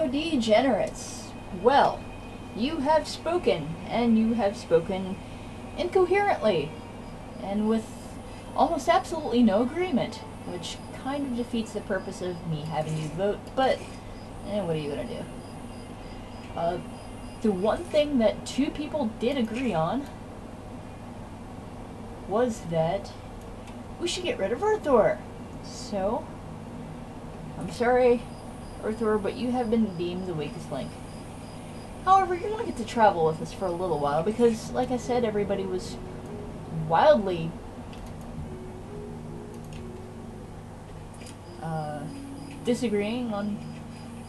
Hello, degenerates. Well, you have spoken, and you have spoken incoherently, and with almost absolutely no agreement, which kind of defeats the purpose of me having you vote, but what are you gonna do? The one thing that two people did agree on was that we should get rid of Earthor. So, I'm sorry, Earthor, but you have been deemed the weakest link. However, you're gonna get to travel with us for a little while because, like I said, everybody was wildly disagreeing on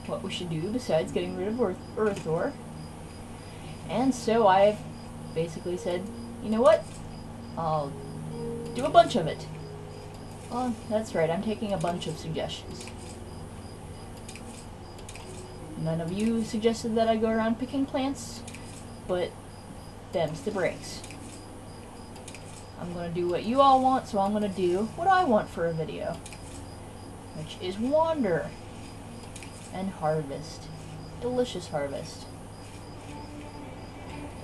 what we should do besides getting rid of Earthor. And so I've basically said, you know what? I'll do a bunch of it. Well, that's right, I'm taking a bunch of suggestions. None of you suggested that I go around picking plants, but them's the breaks. I'm gonna do what you all want, so I'm gonna do what I want for a video, which is wander and harvest. Delicious harvest.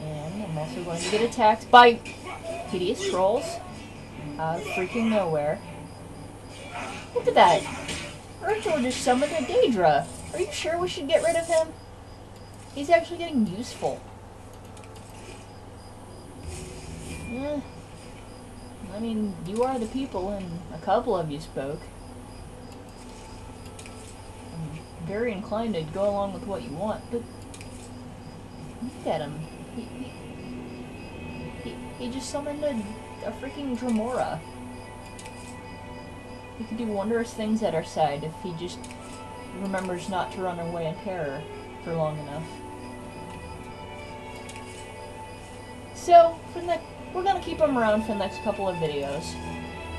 And I'm also going to get attacked by hideous trolls out of freaking nowhere. Look at that! Earthor just summoned a Daedra. Are you sure we should get rid of him? He's actually getting useful. I mean, you are the people, and a couple of you spoke. I'm very inclined to go along with what you want, but look at him. He just summoned a freaking Dremora. He could do wondrous things at our side if he just remembers not to run away in terror for long enough. So, we're gonna keep him around for the next couple of videos.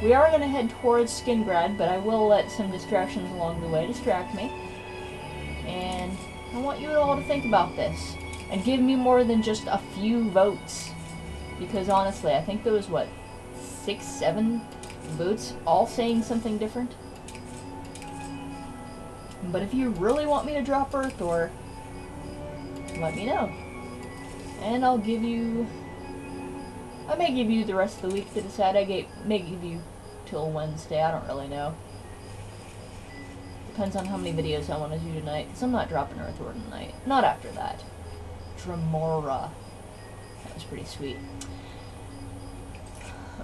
We are gonna head towards Skingrad, but I will let some distractions along the way distract me. And I want you all to think about this. And give me more than just a few votes. Because honestly, I think there was, what, 6, 7 votes all saying something different? But if you really want me to drop Earthor, let me know. And I'll give you... I may give you the rest of the week to decide. I may give you till Wednesday. I don't really know. Depends on how many videos I want to do tonight. Because I'm not dropping Earthor tonight. Not after that. Dremora. That was pretty sweet.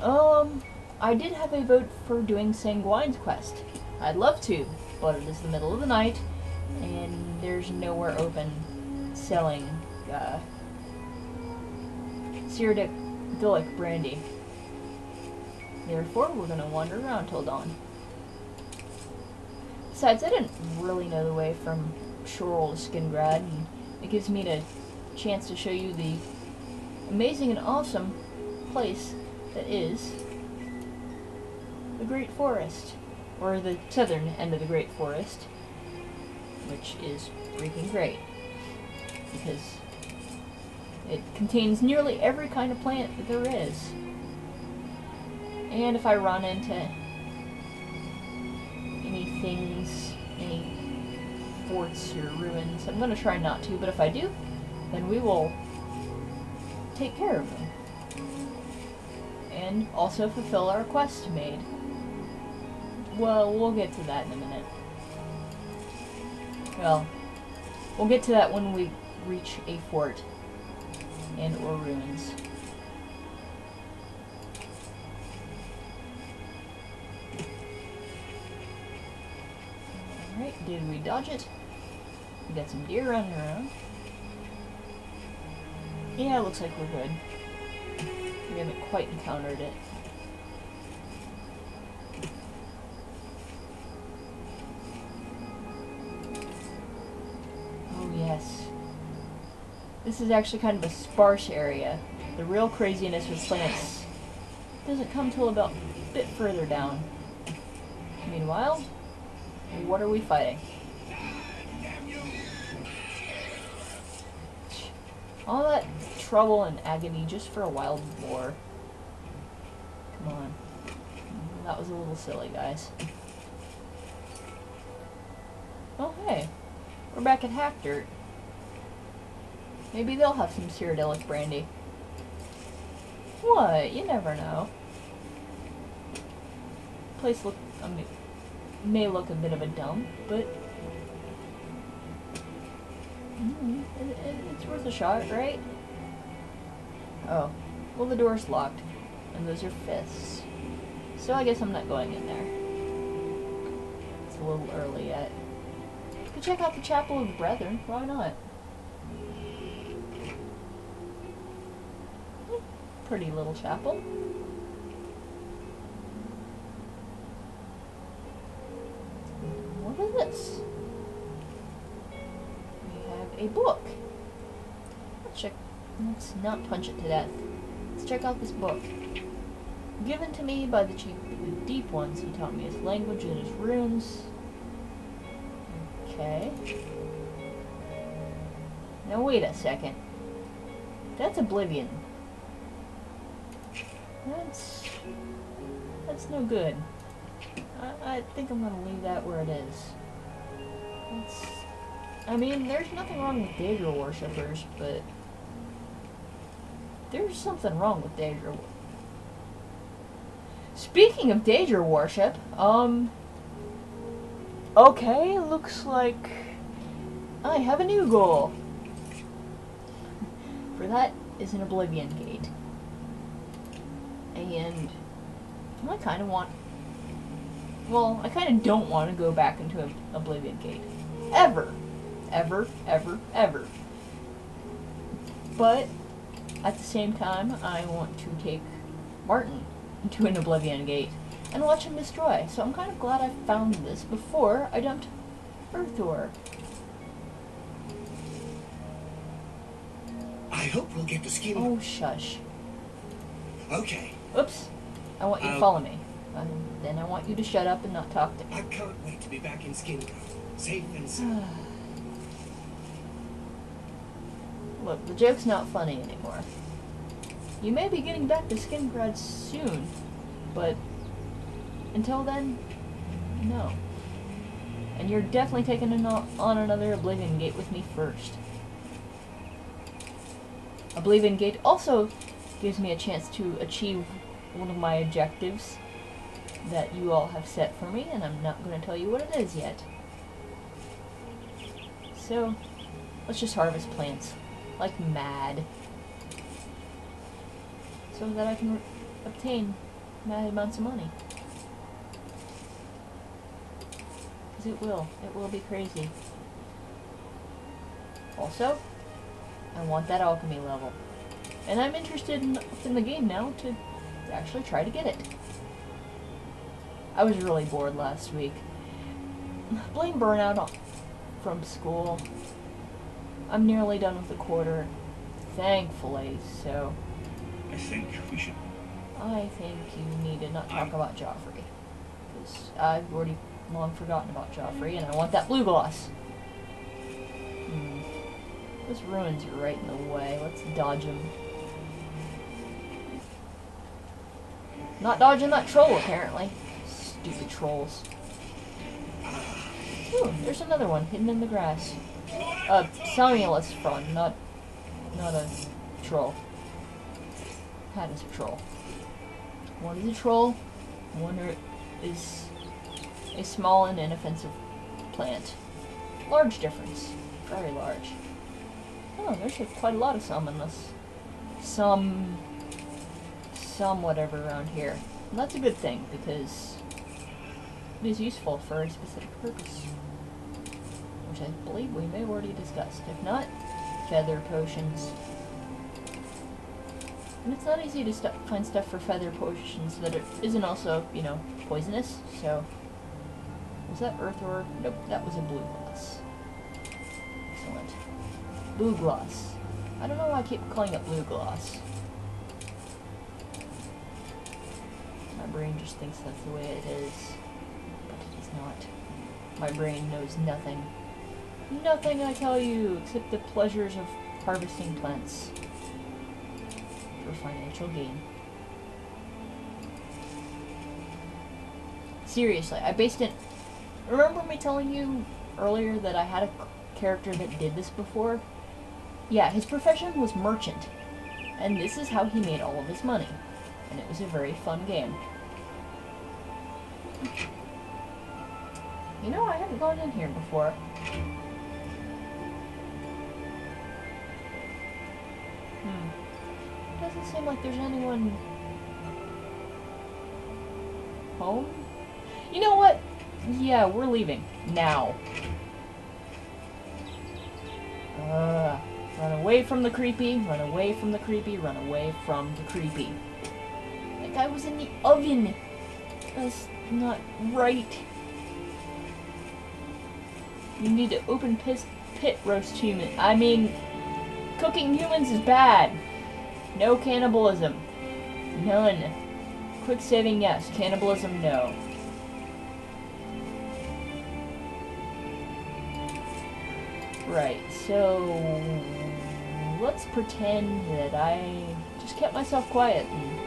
I did have a vote for doing Sanguine's quest. I'd love to, but it is the middle of the night, and there's nowhere open selling Cyrodiilic brandy. Therefore, we're gonna wander around till dawn. Besides, I didn't really know the way from Shorel to Skingrad, and it gives me the chance to show you the amazing and awesome place that is the Great Forest, or the southern end of the Great Forest, which is freaking great, because it contains nearly every kind of plant that there is. And if I run into any forts or ruins, I'm going to try not to, but if I do, then we will take care of them. And also fulfill our quest made. Well, we'll get to that in a minute. Well, we'll get to that when we reach a fort and or ruins. Alright, did we dodge it? We got some deer running around. Yeah, it looks like we're good. We haven't quite encountered it. Oh yes. This is actually kind of a sparse area. The real craziness with plants doesn't come till about a bit further down. Meanwhile, what are we fighting? All that trouble and agony just for a wild boar. Come on. That was a little silly, guys. Oh, hey. We're back at Hack Dirt. Maybe they'll have some Cyrodiilic brandy. What? You never know. Place may look a bit of a dump, but it's worth a shot, right? Oh, well, the door's locked, and those are fists. So I guess I'm not going in there. It's a little early yet. Go check out the Chapel of the Brethren. Why not? Pretty little chapel. What is this? We have a book. Let's not punch it to death. Let's check out this book. Given to me by the chief of the Deep Ones, he taught me his language and his runes. Okay. Now wait a second. That's Oblivion. That's no good. I think I'm gonna leave that where it is. I mean, there's nothing wrong with Daedra worshippers, but there's something wrong with Daedra. Speaking of Daedra worship, okay, looks like I have a new goal. For that is an Oblivion Gate. And I kind of want... Well, I kind of don't want to go back into an Oblivion Gate. Ever. Ever, ever, ever. But, at the same time, I want to take Martin into an Oblivion Gate and watch him destroy. So I'm kind of glad I found this before I dumped Erthor. I hope we'll get the skin. Oh, shush. Okay. Oops. I want you to follow me. Then I want you to shut up and not talk to me. I can't wait to be back in Skingrad. Safe and sound. Look, the joke's not funny anymore. You may be getting back to Skingrad soon, but until then, no. And you're definitely taking on another Oblivion Gate with me first. Oblivion Gate also gives me a chance to achieve one of my objectives that you all have set for me, and I'm not going to tell you what it is yet. So, let's just harvest plants like mad, so that I can obtain mad amounts of money. Because it will be crazy. Also, I want that alchemy level. And I'm interested in the game now to actually try to get it. I was really bored last week. Blame burnout from school. I'm nearly done with the quarter, thankfully, so I think we should... I think you need to not talk about Joffrey. Because I've already long forgotten about Joffrey, and I want that blue gloss. Those ruins are right in the way. Let's dodge them. Not dodging that troll, apparently. Stupid trolls. Ooh, there's another one hidden in the grass. Somulus frond, not a troll. That is a troll. One is a troll, one is a small and inoffensive plant. Large difference. Very large. Oh, there's quite a lot of some in this. Some whatever around here. And that's a good thing, because it is useful for a specific purpose. Which I believe we may have already discussed. If not, feather potions. And it's not easy to find stuff for feather potions that isn't also, you know, poisonous, so... Was that Erthor? Nope, that was a blue gloss. Excellent. Blue gloss. I don't know why I keep calling it blue gloss. My brain just thinks that's the way it is. But it is not. My brain knows nothing. Nothing, I tell you, except the pleasures of harvesting plants. For financial gain. Seriously, I based it... Remember me telling you earlier that I had a character that did this before. Yeah, his profession was merchant. And this is how he made all of his money. And it was a very fun game. You know, I haven't gone in here before. Doesn't seem like there's anyone home. You know what? Yeah, we're leaving. Now. Run away from the creepy, run away from the creepy, run away from the creepy. That guy was in the oven. That's not right. You need to open pit roast human. I mean, cooking humans is bad. No cannibalism. None. Quick saving, yes. Cannibalism, no. Right, so let's pretend that I just kept myself quiet and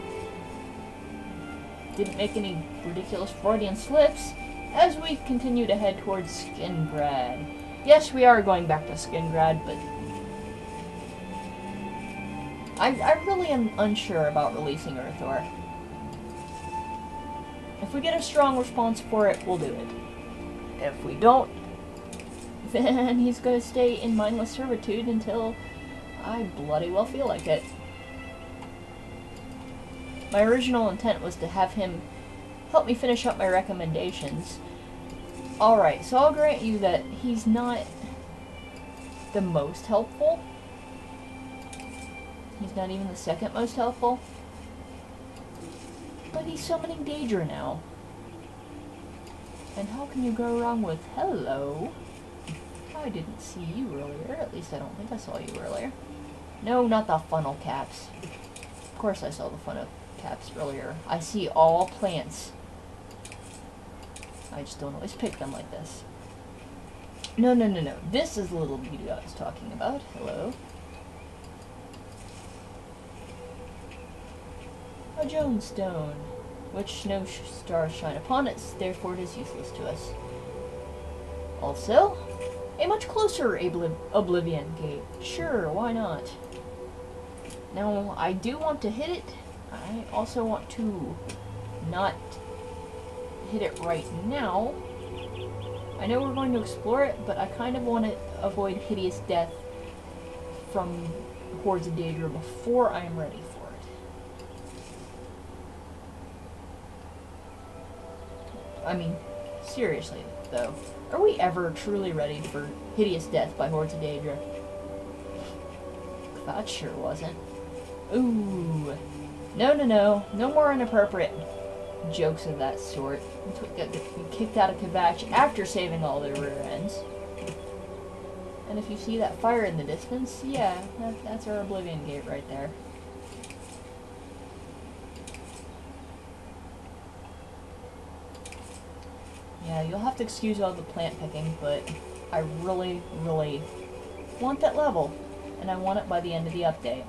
didn't make any ridiculous Freudian slips as we continue to head towards Skingrad. Yes, we are going back to Skingrad, but I really am unsure about releasing Erthor. If we get a strong response for it, we'll do it. If we don't, then he's going to stay in mindless servitude until I bloody well feel like it. My original intent was to have him help me finish up my recommendations. Alright, so I'll grant you that he's not the most helpful. He's not even the second most helpful. But he's summoning Daedra now. And how can you go wrong with hello? I didn't see you earlier. At least I don't think I saw you earlier. No, not the funnel caps. Of course I saw the funnel caps earlier. I see all plants. I just don't always pick them like this. No. This is the little beauty I was talking about. Hello. A Jonestone, which no stars shine upon it, therefore it is useless to us. Also, a much closer Oblivion gate. Sure, why not? Now, I do want to hit it. I also want to not hit it right now. I know we're going to explore it, but I kind of want to avoid hideous death from hordes of Daedra before I am ready for it. I mean, seriously, though. Are we ever truly ready for hideous death by hordes of Daedra? That sure wasn't. Ooh. No. No more inappropriate jokes of that sort. Got kicked out of Kvatch after saving all their rear ends. And if you see that fire in the distance, yeah, that's our Oblivion gate right there. Yeah, you'll have to excuse all the plant picking, but I really, really want that level. And I want it by the end of the update.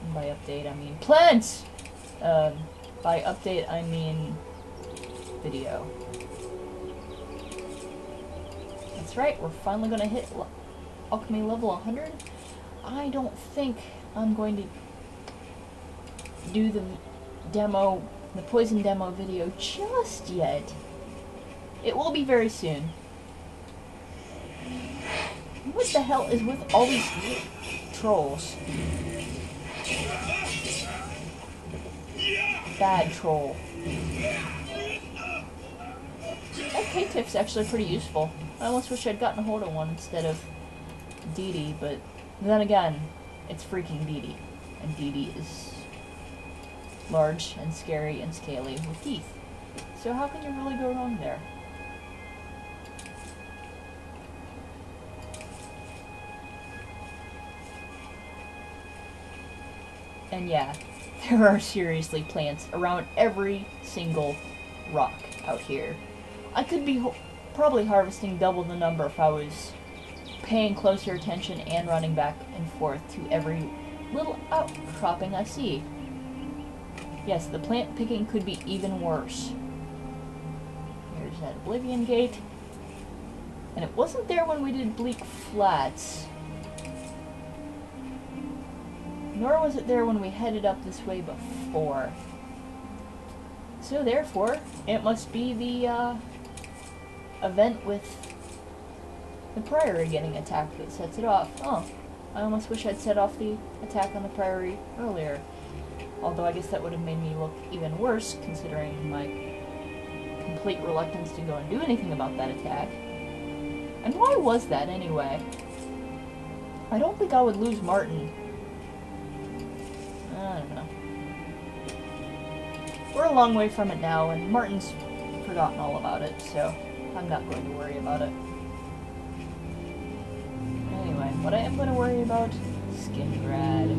And by update, I mean plants! By update, I mean video. That's right, we're finally going to hit alchemy level 100. I don't think I'm going to do the demo, the poison demo video just yet. It will be very soon. What the hell is with all these trolls? Bad troll. That K-tip's actually pretty useful. I almost wish I'd gotten a hold of one instead of Dee, but then again, it's freaking Dee. And Dee is large and scary and scaly with teeth. So how can you really go wrong there? And yeah, there are seriously plants around every single rock out here. I could be probably harvesting double the number if I was paying closer attention and running back and forth to every little outcropping I see. Yes, the plant picking could be even worse. Here's that Oblivion gate. And it wasn't there when we did Bleak Flats. Nor was it there when we headed up this way before. So therefore, it must be the event with the Priory getting attacked that sets it off. Oh, I almost wish I'd set off the attack on the Priory earlier. Although I guess that would have made me look even worse, considering my complete reluctance to go and do anything about that attack. And why was that, anyway? I don't think I would lose Martin. I don't know. We're a long way from it now, and Martin's forgotten all about it, so I'm not going to worry about it. Anyway, what I am going to worry about, Skingrad.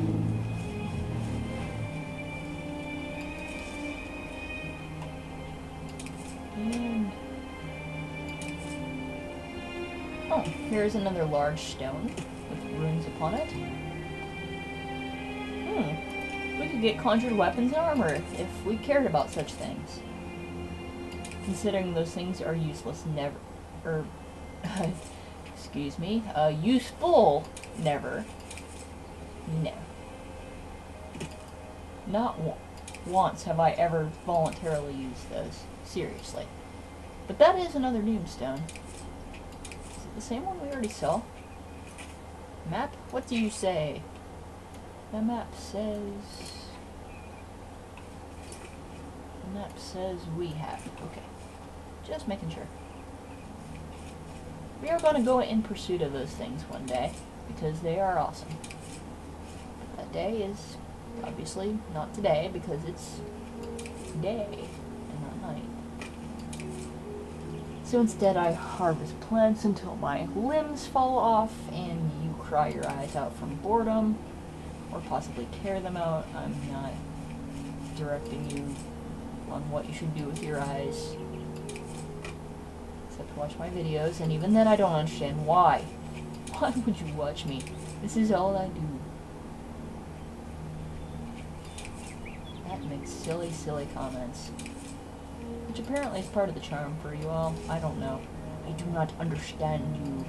And... oh, here's another large stone with runes upon it. We could get conjured weapons and armor if we cared about such things. Considering those things are useless never. Excuse me. Useful never. No. Not once have I ever voluntarily used those. Seriously. But that is another Doomstone. Is it the same one we already saw? Map? What do you say? The map says... the map says we have. Okay. Just making sure. We are going to go in pursuit of those things one day, because they are awesome. But that day is obviously not today, because it's day and not night. So instead I harvest plants until my limbs fall off, and you cry your eyes out from boredom. Or possibly tear them out. I'm not directing you on what you should do with your eyes. Except watch my videos, and even then I don't understand why. Why would you watch me? This is all I do. That makes silly, silly comments. Which apparently is part of the charm for you all. I don't know. I do not understand you.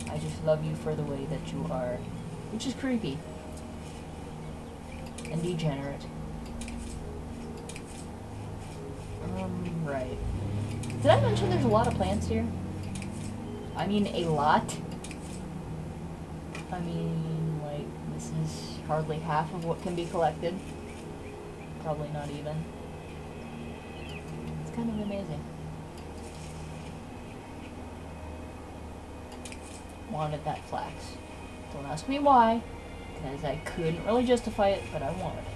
I just love you for the way that you are. Which is creepy. And degenerate. Right. Did I mention there's a lot of plants here? I mean, a lot. I mean, like, this is hardly half of what can be collected. Probably not even. It's kind of amazing. Wanted that flax. Don't ask me why. Because I couldn't really justify it, but I wanted it.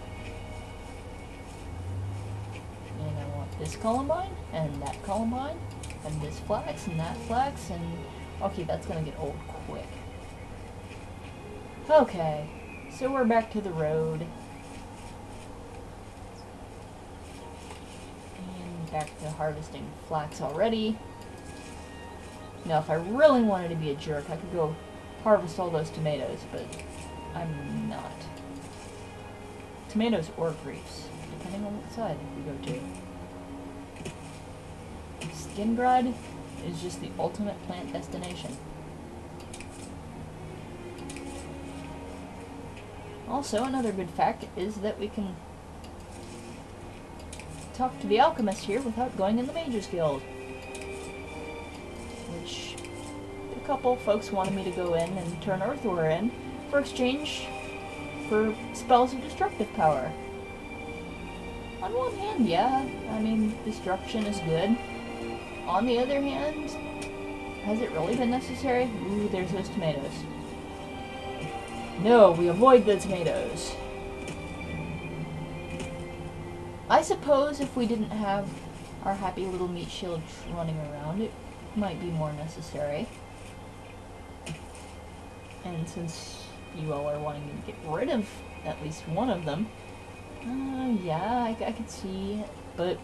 And I want this columbine, and that columbine, and this flax, and that flax, and... okay, that's gonna get old quick. Okay, so we're back to the road. And back to harvesting flax already. Now, if I really wanted to be a jerk, I could go harvest all those tomatoes, but... I'm not. Tomatoes or grapes, depending on what side we go to. Skingrad is just the ultimate plant destination. Also, another good fact is that we can talk to the alchemist here without going in the Mages Guild. Which a couple folks wanted me to go in and turn Earthor in for exchange for spells of destructive power. On one hand, yeah, I mean, destruction is good. On the other hand, has it really been necessary? Ooh, there's those tomatoes. No, we avoid the tomatoes. I suppose if we didn't have our happy little meat shield running around, it might be more necessary. And since you all are wanting to get rid of at least one of them, yeah, I could see, but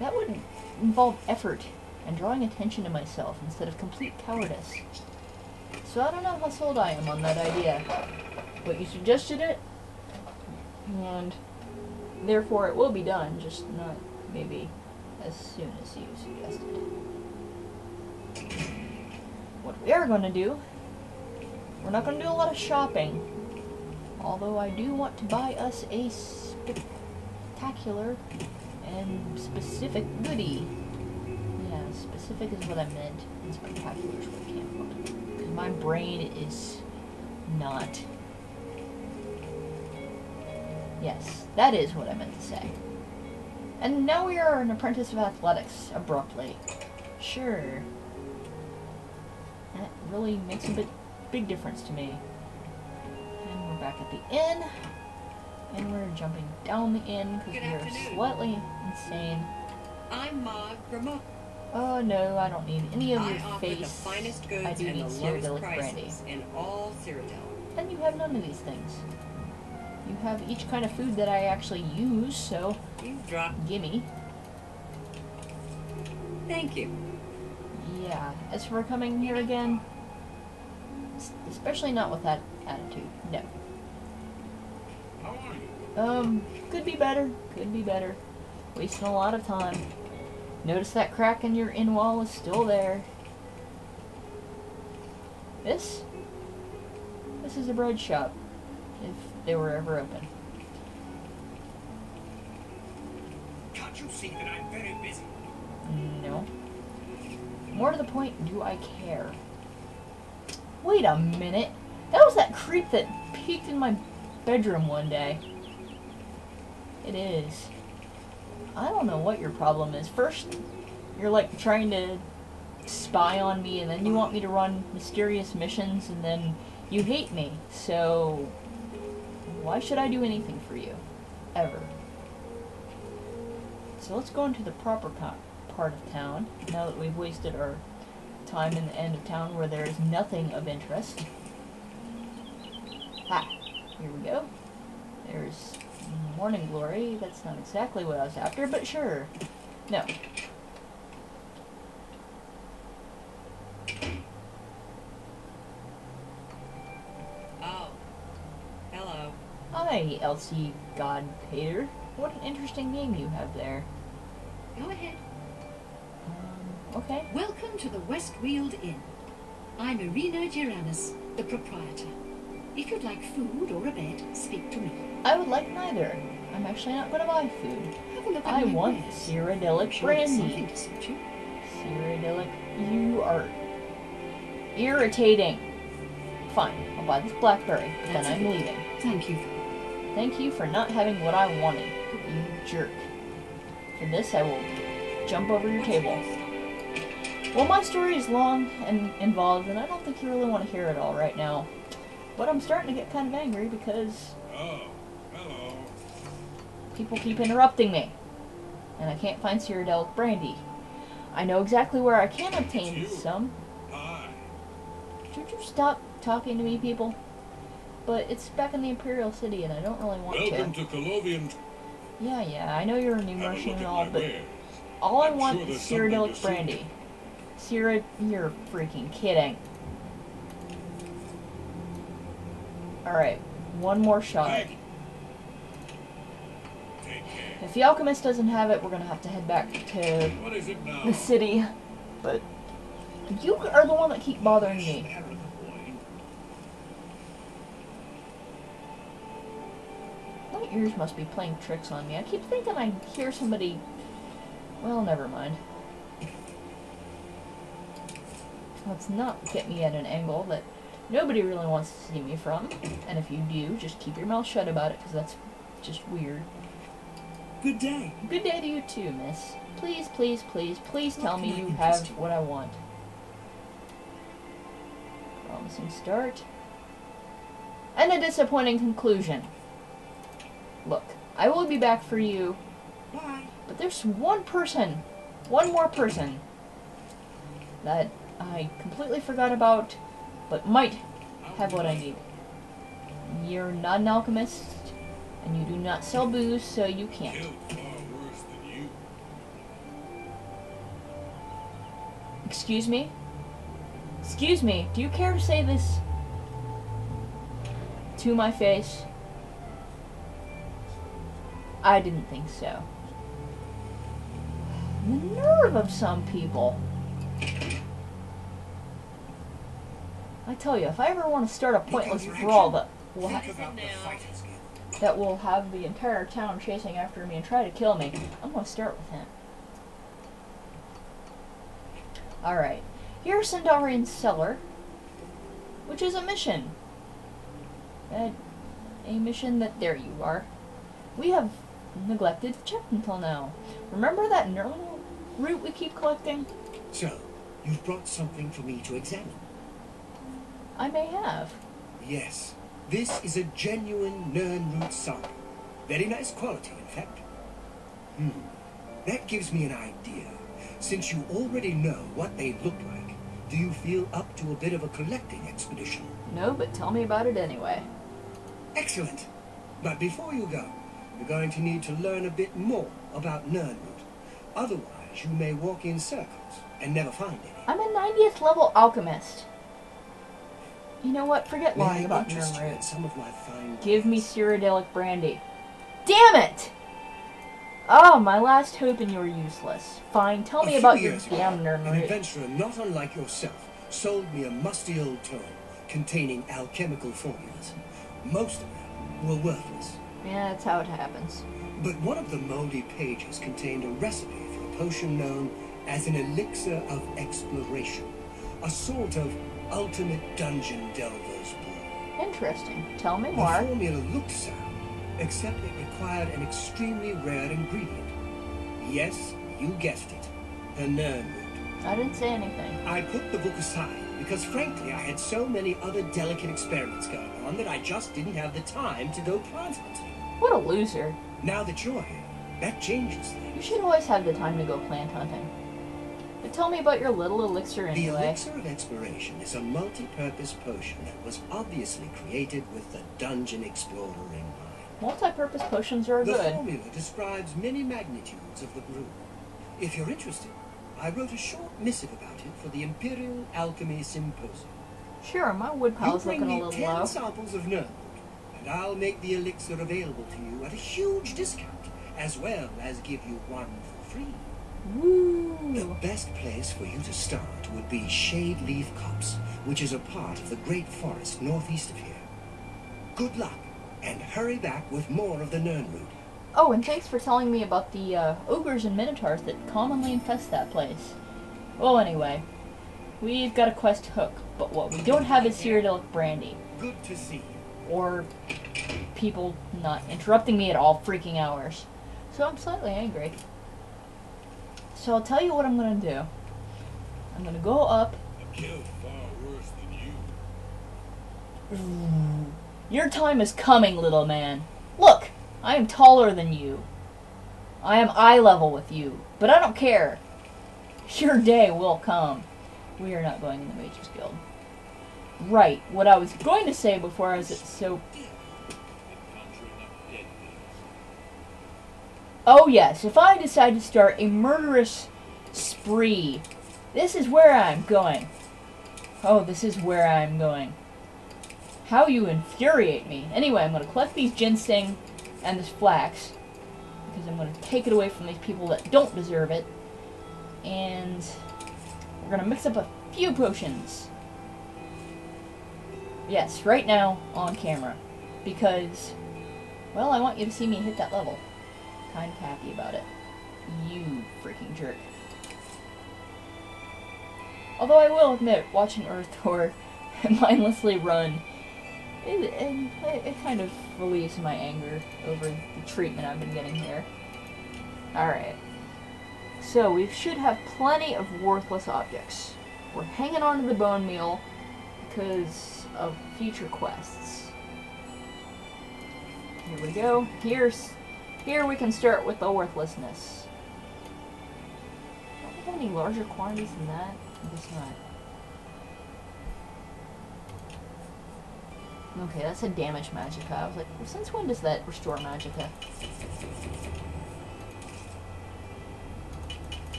that would involve effort and drawing attention to myself instead of complete cowardice. So I don't know how sold I am on that idea, but you suggested it, and therefore it will be done, just not maybe as soon as you suggested. what we are going to do, we're not going to do a lot of shopping. Although I do want to buy us a spectacular and specific goodie. Yeah, specific is what I meant, and spectacular is what I can't want. Because my brain is not. Yes, that is what I meant to say. And now we are an apprentice of athletics, abruptly. Sure. That really makes a big difference to me. And we're back at the inn. And we're jumping down the inn because we are slightly insane. I'm Ma Gramo. Oh no, I don't need any of your I offer face. the finest goods I do and need the Cyrodiilic lowest brandy. prices in all Cyrodiil. And you have none of these things. You have each kind of food that I actually use, so You drop. gimme. Thank you. Yeah, as for coming here again, especially not with that attitude, no. How are you? Could be better, could be better. Wasting a lot of time. Notice that crack in your inn wall is still there. This is a bread shop, if they were ever open. Can't you see that I'm very busy? No. More to the point, do I care? Wait a minute. That was that creep that peeked in my bedroom one day. It is. I don't know what your problem is. First, you're like trying to spy on me, and then you want me to run mysterious missions, and then you hate me. So, why should I do anything for you? Ever. So let's go into the proper part of town, now that we've wasted our time in the end of town where there is nothing of interest. Ha! Here we go. There's Morning Glory. That's not exactly what I was after, but sure. No. Oh. Hello. Hi, Elsie Godpater. What an interesting name you have there. Go ahead. Okay. Welcome to the Westweald Inn. I'm Irina Giranus, the proprietor. If you'd like food or a bed, speak to me. I would like neither. I'm actually not going to buy food. Have a look at I my want wares. Cyrodiilic Sure there's something brandy. to suit you. Cyrodiilic, you are irritating. Fine, I'll buy this blackberry, but then That's I'm okay. leaving. Thank you. Thank you for not having what I wanted, you jerk. For this, I will jump over your table. Well, my story is long and involved, and I don't think you really want to hear it all right now. But I'm starting to get kind of angry because Oh, hello. people keep interrupting me. And I can't find Cyrodiilic brandy. I know exactly where I can obtain It's you. some. Hi. Should you stop talking to me, people? But it's back in the Imperial City, and I don't really want Welcome to. to Colovian. Yeah, I know you're a new Have a merchant look and at all, my but wares. all I I'm want sure is there's something to Cyrodiilic suit brandy. You're freaking kidding. Alright, one more shot. Thank you. Take care. If the alchemist doesn't have it, we're gonna have to head back to What is it now? the city. But you are the one that keep bothering me. Spare the boy. My ears must be playing tricks on me. I keep thinking I hear somebody. Well, never mind. Let's not get me at an angle that nobody really wants to see me from. And if you do, just keep your mouth shut about it, because that's just weird. Good day. Good day to you too, miss. Please, please, please, please tell What me can I you interest have you? what I want. Promising start. And a disappointing conclusion. Look, I will be back for you, Bye. but there's one more person, that I completely forgot about, but might have what I need. You're not an alchemist, and you do not sell booze, so you can't. Killed far worse than you. Excuse me? Excuse me, do you care to say this to my face? I didn't think so. The nerve of some people. I tell you, if I ever want to start a pointless brawl that will, Think about the Fighters Guild. that will have the entire town chasing after me and try to kill me, I'm going to start with him. Alright. Here's Sindarian's cellar, which is a mission. A mission that, there you are. We have neglected to check until now. Remember that neural root we keep collecting? So, you've brought something for me to examine? I may have. Yes. This is a genuine Nern root sample. Very nice quality, in fact. That gives me an idea. Since you already know what they look like, do you feel up to a bit of a collecting expedition? No, but tell me about it anyway. Excellent. But before you go, you're going to need to learn a bit more about Nern root. Otherwise, you may walk in circles and never find any. I'm a 90th level alchemist. You know what? Forget May lying I about interest you Nern in root. some of my fine Give me wares? Cyrodiilic brandy. Damn it! Oh, my last hope and you're useless. Fine, tell me A about few your years ago, damn Nern an root. adventurer not unlike yourself sold me a musty old tome containing alchemical formulas. Most of them were worthless. Yeah, that's how it happens. But one of the moldy pages contained a recipe for a potion known as an elixir of exploration. A sort of ultimate dungeon delver's brew. Interesting. Tell me The more. formula looked sound, except it required an extremely rare ingredient. Yes, you guessed it. The Nern root. I didn't say anything. I put the book aside because, frankly, I had so many other delicate experiments going on that I just didn't have the time to go plant hunting. What a loser. Now that you're here, that changes You things. should always have the time to go plant hunting. But tell me about your little elixir The anyway. elixir of exploration is a multi-purpose potion that was obviously created with the dungeon explorer in mind. Multi-purpose potions are The good. formula describes many magnitudes of the brew. If you're interested, I wrote a short missive about it for the Imperial Alchemy Symposium. Sure, my wood You pile's bring looking a me little 10 low. samples of Nern, and I'll make the elixir available to you at a huge discount, as well as give you one for free. The Woo! best place for you to start would be Shade Leaf Copse, which is a part of the Great Forest northeast of here. Good luck, and hurry back with more of the Nern root. Oh, and thanks for telling me about the ogres and minotaurs that commonly infest that place. Well, anyway, we've got a quest to hook, but what we don't have is Cyrodiilic brandy. Good to see you. Or people not interrupting me at all freaking hours. So I'm slightly angry. So I'll tell you what I'm gonna do. I'm gonna go up. I'm killed far worse than you. Your time is coming, little man. Look, I am taller than you. I am eye level with you, but I don't care. Your day will come. We are not going in the Mages Guild. Right, what I was going to say before I was so... Oh yes, if I decide to start a murderous spree, this is where I'm going. Oh, this is where I'm going. How you infuriate me. Anyway, I'm going to collect these ginseng and this flax, because I'm going to take it away from these people that don't deserve it. And we're going to mix up a few potions. Yes, right now, on camera. Because, well, I want you to see me hit that level. Kind of happy about it. You freaking jerk. Although I will admit, watching Erthor mindlessly run, it kind of relieves my anger over the treatment I've been getting here. Alright. So, we should have plenty of worthless objects. We're hanging on to the bone meal because of future quests. Here we go. Here we can start with the worthlessness. Don't we have any larger quantities than that? I guess not. Okay, that's a damage magicka. I was like, well, since when does that restore magicka?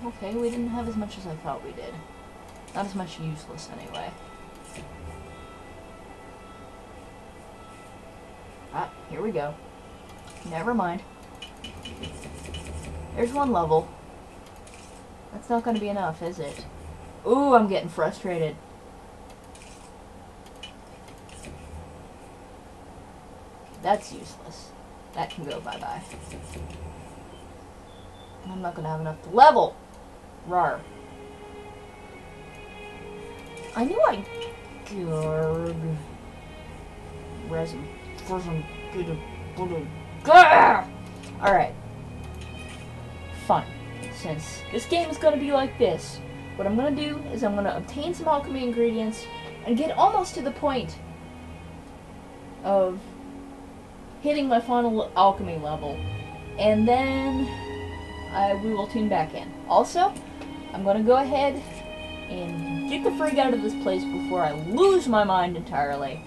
Okay, we didn't have as much as I thought we did. Not as much useless, anyway. Ah, here we go. Never mind. There's one level. That's not going to be enough, is it? Ooh, I'm getting frustrated. That's useless. That can go bye-bye. I'm not going to have enough to level. Rar. I knew I... Alright. Fine. Since this game is going to be like this, what I'm going to do is I'm going to obtain some alchemy ingredients and get almost to the point of hitting my final alchemy level, and then we will tune back in. Also, I'm going to go ahead and get the frig out of this place before I lose my mind entirely,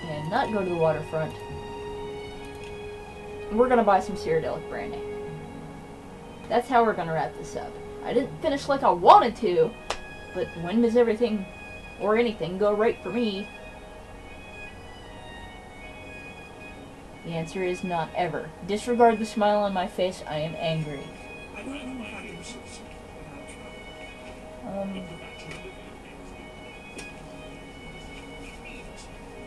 and not go to the waterfront. We're going to buy some Cyrodiilic brandy. That's how we're going to wrap this up. I didn't finish like I wanted to, but when does everything or anything go right for me? The answer is not ever. Disregard the smile on my face, I am angry. I don't know how to succeed without trouble.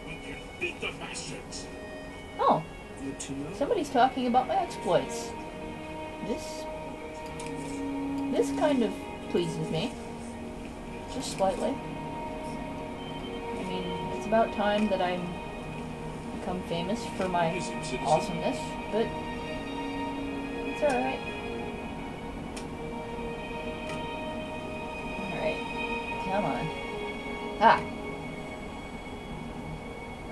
We can beat the bastards. Oh, Good to know. somebody's talking about my exploits. This kind of pleases me. Just slightly. I mean, it's about time that I become famous for my awesomeness, but it's alright. Alright, come on. Ah!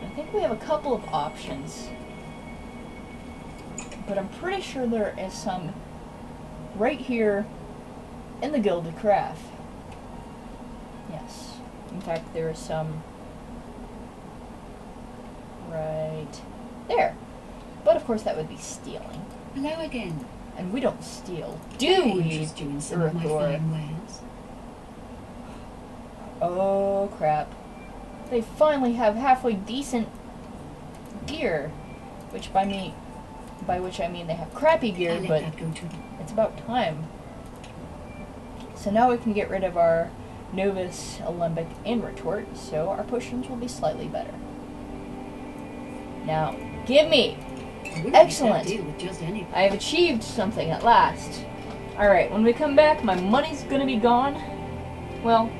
I think we have a couple of options, but I'm pretty sure there is some right here in the Gilded Craft. Yes. In fact, there is some right there. But of course that would be stealing. Hello again. And we don't steal, May do I we, interest you in some of my Earthor? fine wares? Oh crap. They finally have halfway decent gear. Which by which I mean they have crappy gear, I'll let but that go too. it's about time. So now we can get rid of our Novus, Alembic, and Retort, so our potions will be slightly better. Now, give me! I wouldn't Excellent. deal with just anybody. I have achieved something at last. Alright, when we come back, my money's gonna be gone. Well,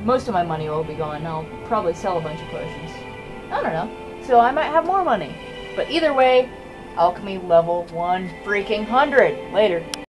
most of my money will be gone. I'll probably sell a bunch of potions. I don't know. So I might have more money. But either way, alchemy level 1 freaking 100. Later.